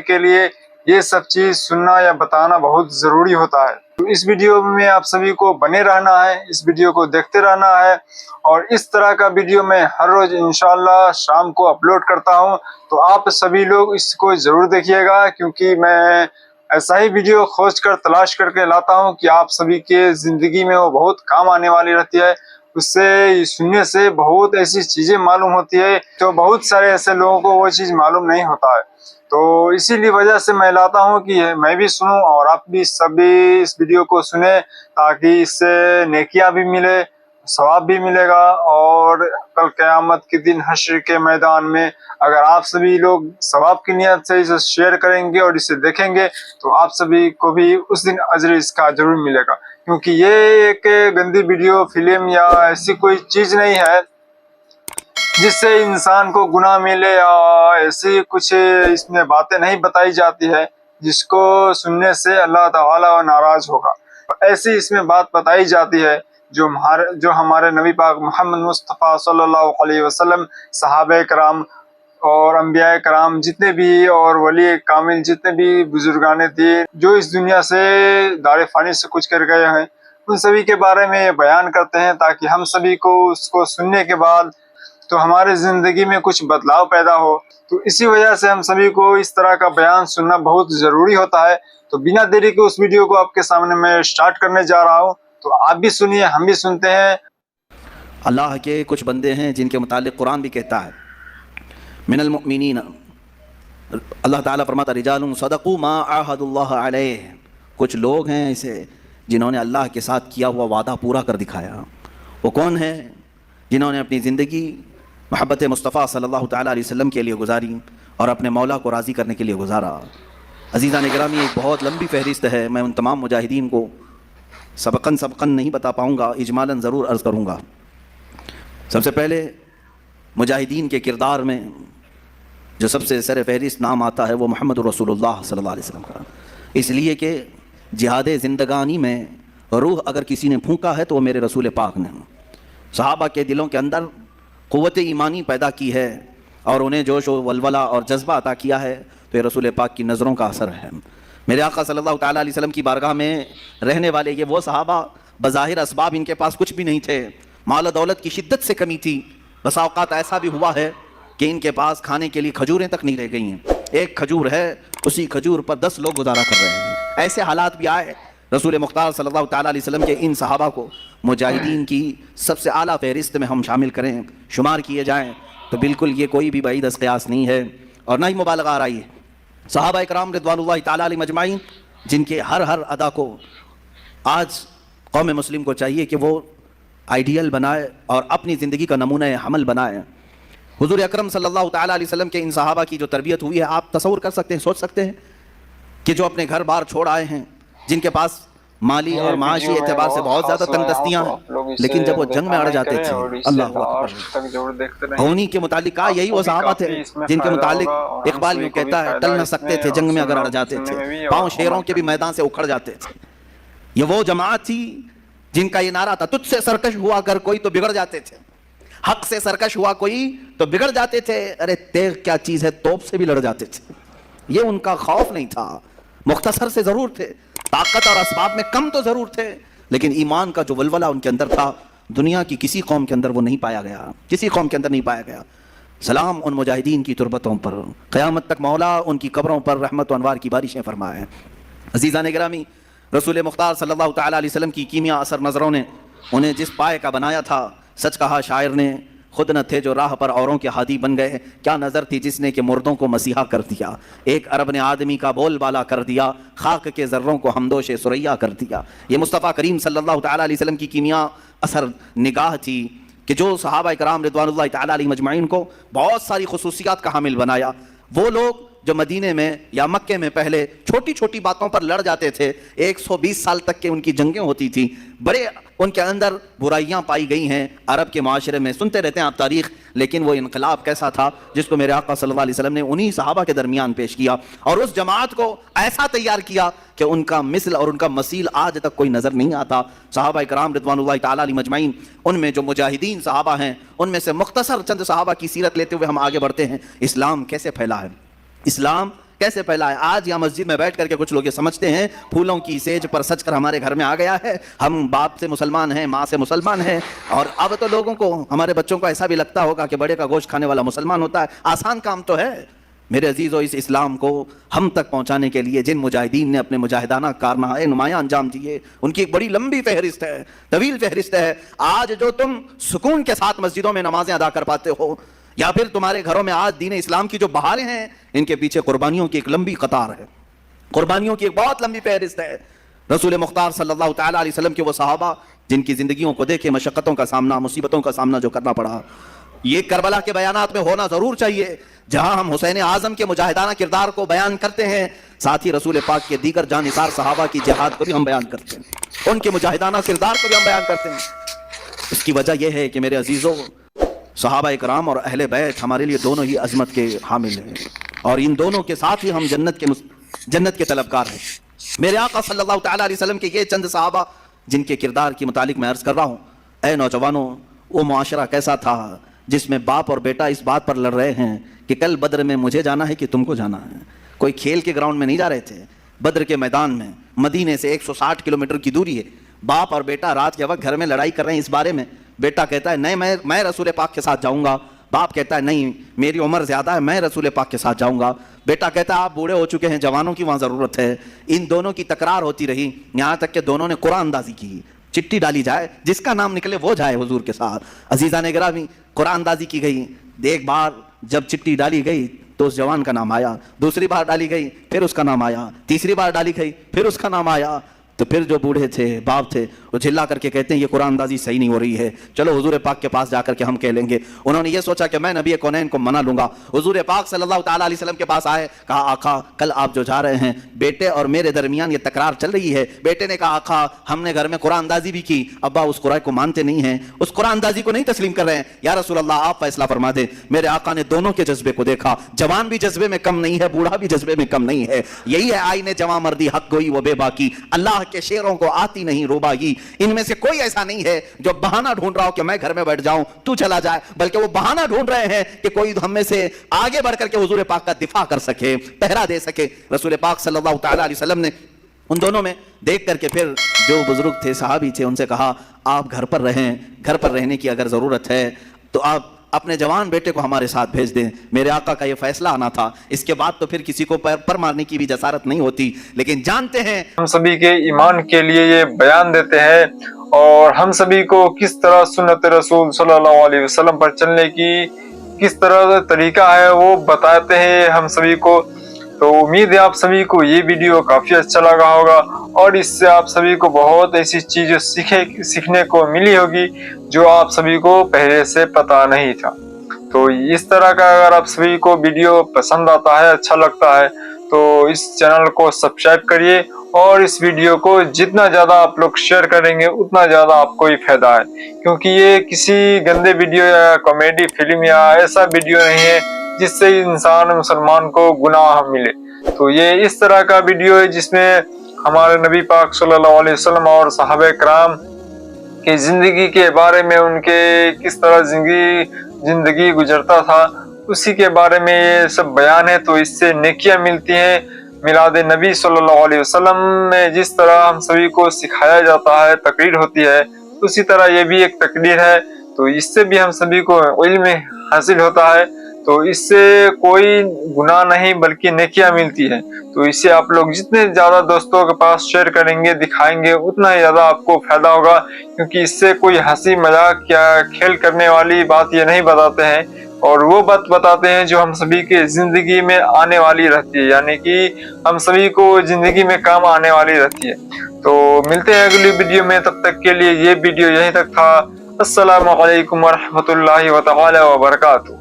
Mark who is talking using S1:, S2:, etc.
S1: کے لیے یہ سب چیز سننا یا بتانا بہت ضروری ہوتا ہے۔ تو اس ویڈیو میں آپ سبھی کو بنے رہنا ہے، اس ویڈیو کو دیکھتے رہنا ہے، اور اس طرح کا ویڈیو میں ہر روز انشاءاللہ شام کو اپلوڈ کرتا ہوں، تو آپ سبھی لوگ اس کو ضرور دیکھیے گا، کیونکہ میں ایسا ہی ویڈیو کھوج کر تلاش کر کے لاتا ہوں کہ آپ سبھی کے زندگی میں وہ بہت کام آنے والی رہتی ہے۔ اس سے سننے سے بہت ایسی چیزیں معلوم ہوتی ہے تو بہت سارے ایسے لوگوں کو وہ چیز معلوم نہیں ہوتا ہے، تو اسی لیے وجہ سے میں لاتا ہوں کہ میں بھی سنوں اور آپ بھی سبھی اس ویڈیو کو سنیں، تاکہ اس سے نیکیاں بھی ملے، ثواب بھی ملے گا، اور کل قیامت کے دن حشر کے میدان میں اگر آپ سبھی لوگ ثواب کی نیت سے اسے شیئر کریں گے اور اسے دیکھیں گے تو آپ سبھی کو بھی اس دن اجر اس کا ضرور ملے گا، کیونکہ یہ ایک گندی ویڈیو فلم یا ایسی کوئی چیز نہیں ہے جس سے انسان کو گناہ ملے، یا ایسی کچھ اس میں باتیں نہیں بتائی جاتی ہے جس کو سننے سے اللہ تعالیٰ ناراض ہوگا۔ ایسی اس میں بات بتائی جاتی ہے جو ہمارے نبی پاک محمد مصطفیٰ صلی اللہ علیہ وسلم، صحابہ کرام اور انبیاء کرام جتنے بھی، اور ولی کامل جتنے بھی بزرگان دین جو اس دنیا سے دار فانی سے کچھ کر گئے ہیں، ان سبھی کے بارے میں یہ بیان کرتے ہیں، تاکہ ہم سبھی کو اس کو سننے کے بعد تو ہمارے زندگی میں کچھ بدلاؤ پیدا ہو۔ تو اسی وجہ سے ہم سبھی کو اس طرح کا بیان سننا بہت ضروری ہوتا ہے۔ تو بنا دیری کے اس ویڈیو کو آپ کے سامنے میں سٹارٹ کرنے جا رہا ہوں، تو آپ بھی سنیے، ہم بھی سنتے ہیں۔
S2: اللہ کے کچھ بندے ہیں جن کے متعلق قرآن بھی کہتا ہے من المؤمنین، اللہ تعالیٰ فرماتا رجال صدقوا ما عاہدوا اللہ علیہ، کچھ لوگ ہیں ایسے جنہوں نے اللہ کے ساتھ کیا ہوا وعدہ پورا کر دکھایا۔ وہ کون ہیں؟ جنہوں نے اپنی زندگی محبت مصطفیٰ صلی اللہ تعالیٰ علیہ وسلم کے لیے گزاری اور اپنے مولا کو راضی کرنے کے لیے گزارا۔ عزیزان گرامی، ایک بہت لمبی فہرست ہے، میں ان تمام مجاہدین کو سبقاً نہیں بتا پاؤں گا، اجمالاً ضرور عرض کروں گا۔ سب سے پہلے مجاہدین کے کردار میں جو سب سے سر فہرست نام آتا ہے وہ محمد رسول اللہ صلی اللہ علیہ وسلم کا، اس لیے کہ جہاد زندگانی میں روح اگر کسی نے پھونکا ہے تو وہ میرے رسول پاک نے۔ صحابہ کے دلوں کے اندر قوت ایمانی پیدا کی ہے اور انہیں جوش و ولولہ اور جذبہ عطا کیا ہے، تو یہ رسول پاک کی نظروں کا اثر ہے۔ میرے آقا صلی اللہ تعالیٰ علیہ وسلم کی بارگاہ میں رہنے والے یہ وہ صحابہ، بظاہر اسباب ان کے پاس کچھ بھی نہیں تھے، مال و دولت کی شدت سے کمی تھی، بسا اوقات ایسا بھی ہوا ہے کہ ان کے پاس کھانے کے لیے کھجوریں تک نہیں رہ گئی ہیں، ایک کھجور ہے اسی کھجور پر 10 لوگ گزارا کر رہے ہیں۔ ایسے حالات بھی آئے، رسول مختار صلی اللہ تعالیٰ علیہ وسلم کے ان صحابہ کو مجاہدین کی سب سے اعلیٰ فہرست میں ہم شامل کریں، شمار کیے جائیں، تو بالکل یہ کوئی بھی بعید از قیاس نہیں ہے اور نہ ہی مبالغہ آ رہی ہے۔ صحابہ اکرام رضوان اللہ تعالیٰ علیہ مجمعین، جن کے ہر ادا کو آج قوم مسلم کو چاہیے کہ وہ آئیڈیل بنائے اور اپنی زندگی کا نمونہ حمل بنائے۔ حضور اکرم صلی اللہ تعالیٰ علیہ وسلم کے ان صحابہ کی جو تربیت ہوئی ہے، آپ تصور کر سکتے ہیں، سوچ سکتے ہیں کہ جو اپنے گھر بار چھوڑ آئے ہیں، جن کے پاس مالی اور معاشی اعتبار سے بہت زیادہ تنگ دستیاں ہیں، لیکن جب وہ جنگ میں اڑ جاتے تھے، اللہ اکبر، انہی کے متعلق کہا یہی وہ صحابہ تھے جن کے متعلق اقبال یوں کہتا ہے ٹل نہ سکتے تھے جنگ میں اگر اڑ جاتے تھے، پاؤں شیروں کے بھی میدان سے اکھڑ جاتے تھے۔ یہ وہ جماعت تھی جن کا یہ نعرہ تھا تجھ سے سرکش ہوا اگر کوئی تو بگڑ جاتے تھے، حق سے سرکش ہوا کوئی تو بگڑ جاتے تھے، ارے تیغ کیا چیز ہے توپ سے بھی لڑ جاتے تھے۔ یہ ان کا خوف نہیں تھا، مختصر سے ضرور تھے، طاقت اور اسباب میں کم تو ضرور تھے، لیکن ایمان کا جو ولولہ ان کے اندر تھا، دنیا کی کسی قوم کے اندر وہ نہیں پایا گیا، کسی قوم کے اندر نہیں پایا گیا۔ سلام ان مجاہدین کی تربتوں پر، قیامت تک مولا ان کی قبروں پر رحمت و انوار کی بارشیں فرمائے۔ عزیزان گرامی، رسول مختار صلی اللہ تعالیٰ علیہ وسلم کی کیمیا اثر نظروں نے انہیں جس پائے کا بنایا تھا، سچ کہا شاعر نے، خود نہ تھے جو راہ پر اوروں کے ہادی بن گئے، کیا نظر تھی جس نے کہ مردوں کو مسیحا کر دیا، ایک عرب نے آدمی کا بول بالا کر دیا، خاک کے ذروں کو ہمدوش سریا کر دیا۔ یہ مصطفیٰ کریم صلی اللہ تعالیٰ علیہ وسلم کی کیمیا اثر نگاہ تھی کہ جو صحابہ کرام رضوان اللہ تعالیٰ علیہ مجمعین کو بہت ساری خصوصیات کا حامل بنایا۔ وہ لوگ جو مدینے میں یا مکے میں پہلے چھوٹی چھوٹی باتوں پر لڑ جاتے تھے، 120 سال تک کے ان کی جنگیں ہوتی تھی، بڑے ان کے اندر برائیاں پائی گئی ہیں عرب کے معاشرے میں، سنتے رہتے ہیں آپ تاریخ، لیکن وہ انقلاب کیسا تھا جس کو میرے آقا صلی اللہ علیہ وسلم نے انہی صحابہ کے درمیان پیش کیا اور اس جماعت کو ایسا تیار کیا کہ ان کا مثل اور ان کا مثیل آج تک کوئی نظر نہیں آتا۔ صحابہ کرام رضوان اللہ تعالیٰ علیہ مجمعین، ان میں جو مجاہدین صحابہ ہیں، ان میں سے مختصر چند صحابہ کی سیرت لیتے ہوئے ہم آگے بڑھتے ہیں۔ اسلام کیسے پھیلا ہے، اسلام کیسے پھیلا ہے؟ آج یہاں مسجد میں بیٹھ کر کے کچھ لوگ یہ سمجھتے ہیں پھولوں کی سیج پر سج کر ہمارے گھر میں آ گیا ہے، ہم باپ سے مسلمان ہیں، ماں سے مسلمان ہیں، اور اب تو لوگوں کو، ہمارے بچوں کو ایسا بھی لگتا ہوگا کہ بڑے کا گوشت کھانے والا مسلمان ہوتا ہے۔ آسان کام تو ہے میرے عزیزو۔ اس اسلام کو ہم تک پہنچانے کے لیے جن مجاہدین نے اپنے مجاہدانہ کارنامے نمایاں انجام دیے، ان کی ایک بڑی لمبی فہرست ہے، طویل فہرست ہے۔ آج جو تم سکون کے ساتھ مسجدوں میں نمازیں ادا کر پاتے ہو، یا پھر تمہارے گھروں میں آج دین اسلام کی جو بہاریں ہیں، ان کے پیچھے قربانیوں کی ایک لمبی قطار ہے، قربانیوں کی ایک بہت لمبی فہرست ہے۔ رسول مختار صلی اللہ تعالیٰ علیہ وسلم کے وہ صحابہ جن کی زندگیوں کو دیکھے مشقتوں کا سامنا، مصیبتوں کا سامنا جو کرنا پڑا، یہ کربلا کے بیانات میں ہونا ضرور چاہیے، جہاں ہم حسین اعظم کے مجاہدانہ کردار کو بیان کرتے ہیں، ساتھ ہی رسول پاک کے دیگر جانثار صحابہ کی جہاد کو بھی ہم بیان کرتے ہیں، ان کے مجاہدانہ کردار کو بھی ہم بیان کرتے ہیں۔ اس کی وجہ یہ ہے کہ میرے عزیزوں، صحابہ اکرام اور اہل بیت ہمارے لیے دونوں ہی عظمت کے حامل ہیں، اور ان دونوں کے ساتھ ہی ہم جنت کے طلبگار ہیں۔ میرے آقا صلی اللہ تعالیٰ علیہ وسلم کے یہ چند صحابہ جن کے کردار کے متعلق میں عرض کر رہا ہوں۔ اے نوجوانوں، وہ معاشرہ کیسا تھا جس میں باپ اور بیٹا اس بات پر لڑ رہے ہیں کہ کل بدر میں مجھے جانا ہے کہ تم کو جانا ہے؟ کوئی کھیل کے گراؤنڈ میں نہیں جا رہے تھے، بدر کے میدان میں، مدینے سے 160 کلومیٹر کی دوری ہے، باپ اور بیٹا رات کے وقت گھر میں لڑائی کر رہے ہیں اس بارے میں۔ بیٹا کہتا ہے نہیں میں رسول پاک کے ساتھ جاؤں گا، باپ کہتا ہے نہیں میری عمر زیادہ ہے، میں رسول پاک کے ساتھ جاؤں گا۔ بیٹا کہتا ہے آپ بوڑھے ہو چکے ہیں، جوانوں کی وہاں ضرورت ہے۔ ان دونوں کی تکرار ہوتی رہی، یہاں تک کہ دونوں نے قرآن اندازی کی، چٹھی ڈالی جائے، جس کا نام نکلے وہ جائے حضور کے ساتھ۔ عزیزان گرامی، قرآن اندازی کی گئی، ایک بار جب چٹھی ڈالی گئی تو اس جوان کا نام آیا، دوسری بار ڈالی گئی پھر اس کا نام آیا، تیسری بار ڈالی گئی پھر اس کا نام آیا۔ تو پھر جو بوڑھے تھے، باپ تھے، وہ چلا کر کے کہتے ہیں یہ قرآن اندازی صحیح نہیں ہو رہی ہے، چلو حضور پاک کے پاس جا کر کے ہم کہہ لیں گے۔ انہوں نے یہ سوچا کہ میں نبی کونین کو منا لوں گا۔ حضور پاک صلی اللہ تعالیٰ علیہ وسلم کے پاس آئے، کہا آقا کل آپ جو جا رہے ہیں، بیٹے اور میرے درمیان یہ تکرار چل رہی ہے۔ بیٹے نے کہا آقا ہم نے گھر میں قرآن اندازی بھی کی، ابا اس قرآن کو مانتے نہیں ہیں، اس قرآن اندازی کو نہیں تسلیم کر رہے ہیں، یا رسول اللہ آپ فیصلہ فرما دیں۔ میرے آقا نے دونوں کے جذبے کو دیکھا، جوان بھی جذبے میں کم نہیں ہے، بوڑھا بھی جذبے میں کم نہیں ہے۔ یہی ہے آئین جواں مردی، حق گوئی وہ بے باکی، اللہ کے شیروں کو آتی نہیں روبائی۔ ان میں سے کوئی ایسا نہیں ہے جو بہانہ ڈھونڈ رہا ہو کہ میں گھر میں بیٹھ جاؤں تو چلا جائے، بلکہ وہ بہانہ ڈھونڈ رہے ہیں کہ کوئی ہم میں سے آگے بڑھ کر کے حضور پاک کا دفاع کر سکے، پہرا دے سکے۔ رسول پاک صلی اللہ تعالیٰ علیہ وسلم نے ان دونوں میں دیکھ کر کے پھر جو بزرگ تھے، صحابی تھے، ان سے کہا آپ گھر پر رہیں، گھر پر رہنے کی اگر ضرورت ہے تو آپ اپنے جوان بیٹے کو ہمارے ساتھ بھیج دیں۔ میرے آقا کا یہ فیصلہ آنا تھا، اس کے بعد تو پھر کسی کو پر مارنے کی بھی جسارت نہیں ہوتی، لیکن جانتے ہیں
S1: ہم سبھی کے ایمان کے لیے یہ بیان دیتے ہیں، اور ہم سبھی کو کس طرح سنت رسول صلی اللہ علیہ وسلم پر چلنے کی کس طرح طریقہ ہے وہ بتاتے ہیں ہم سبھی کو۔ تو امید ہے آپ سبھی کو یہ ویڈیو کافی اچھا لگا ہوگا، اور اس سے آپ سبھی کو بہت ایسی چیزیں سیکھنے کو ملی ہوگی جو آپ سبھی کو پہلے سے پتہ نہیں تھا۔ تو اس طرح کا اگر آپ سبھی کو ویڈیو پسند آتا ہے، اچھا لگتا ہے، تو اس چینل کو سبسکرائب کریے، اور اس ویڈیو کو جتنا زیادہ آپ لوگ شیئر کریں گے اتنا زیادہ آپ کو ہی فائدہ ہے، کیونکہ یہ کسی گندے ویڈیو یا کامیڈی فلم یا ایسا ویڈیو نہیں ہے جس سے انسان مسلمان کو گناہ ملے۔ تو یہ اس طرح کا ویڈیو ہے جس میں ہمارے نبی پاک صلی اللہ علیہ وسلم اور صحابہ کرام کی زندگی کے بارے میں، ان کے کس طرح زندگی گزرتا تھا، اسی کے بارے میں یہ سب بیان ہے۔ تو اس سے نیکیاں ملتی ہیں۔ میلاد نبی صلی اللہ علیہ وسلم میں جس طرح ہم سبھی کو سکھایا جاتا ہے، تقریر ہوتی ہے، اسی طرح یہ بھی ایک تقریر ہے، تو اس سے بھی ہم سبھی کو علم حاصل ہوتا ہے۔ تو اس سے کوئی گناہ نہیں بلکہ نیکیاں ملتی ہیں۔ تو اس سے آپ لوگ جتنے زیادہ دوستوں کے پاس شیئر کریں گے، دکھائیں گے، اتنا ہی زیادہ آپ کو فائدہ ہوگا، کیونکہ اس سے کوئی ہنسی مذاق یا کھیل کرنے والی بات یہ نہیں بتاتے ہیں، اور وہ بات بتاتے ہیں جو ہم سبھی کے زندگی میں آنے والی رہتی ہے، یعنی کہ ہم سبھی کو زندگی میں کام آنے والی رہتی ہے۔ تو ملتے ہیں اگلی ویڈیو میں، تب تک کے لیے یہ ویڈیو یہیں تک تھا۔ السلام علیکم ورحمۃ اللہ تعالی وبرکاتہ۔